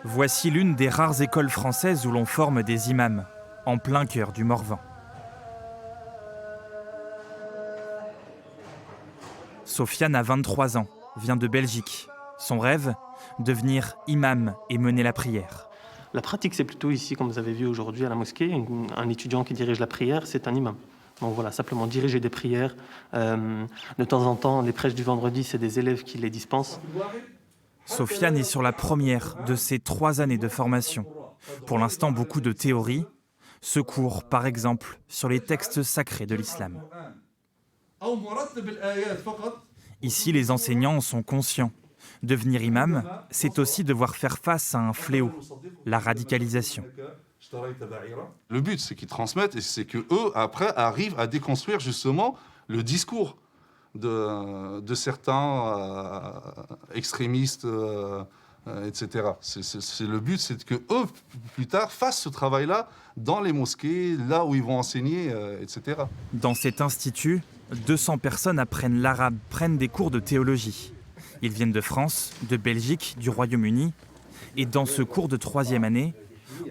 Voici l'une des rares écoles françaises où l'on forme des imams, en plein cœur du Morvan. Sofiane a 23 ans, vient de Belgique. Son rêve, devenir imam et mener la prière. La pratique, c'est plutôt ici, comme vous avez vu aujourd'hui à la mosquée, un étudiant qui dirige la prière, c'est un imam. Donc voilà, simplement diriger des prières. De temps en temps, les prêches du vendredi, c'est des élèves qui les dispensent. Sofiane est sur la première de ses 3 années de formation. Pour l'instant, beaucoup de théorie. Ce cours, par exemple, sur les textes sacrés de l'islam. Ici, les enseignants en sont conscients. Devenir imam, c'est aussi devoir faire face à un fléau, la radicalisation. Le but, c'est qu'ils transmettent et c'est qu'eux, après, arrivent à déconstruire justement le discours de certains extrémistes, etc. Le but, c'est que eux, plus tard, fassent ce travail-là dans les mosquées, là où ils vont enseigner, etc. Dans cet institut, 200 personnes apprennent l'arabe, prennent des cours de théologie. Ils viennent de France, de Belgique, du Royaume-Uni. Et dans ce cours de 3e année,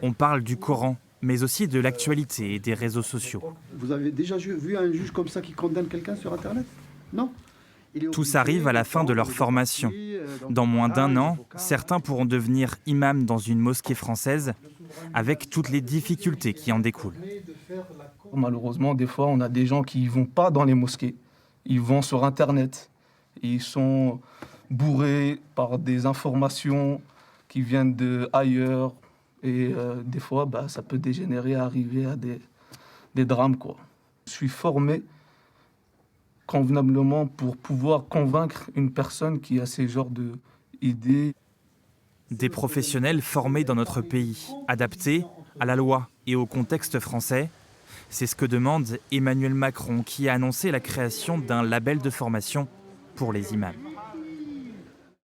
on parle du Coran, mais aussi de l'actualité et des réseaux sociaux. Vous avez déjà vu un juge comme ça qui condamne quelqu'un sur Internet? Non. Tous arrivent à la fin de leur formation. Dans moins d'1 an, certains pourront devenir imams dans une mosquée française, avec toutes les difficultés qui en découlent. Malheureusement, des fois, on a des gens qui ne vont pas dans les mosquées. Ils vont sur Internet. Ils sont bourrés par des informations qui viennent d'ailleurs. Et des fois, ça peut dégénérer, arriver à des drames, quoi. Je suis formé convenablement pour pouvoir convaincre une personne qui a ces genres d'idées. Des professionnels formés dans notre pays, adaptés à la loi et au contexte français. C'est ce que demande Emmanuel Macron, qui a annoncé la création d'un label de formation pour les imams.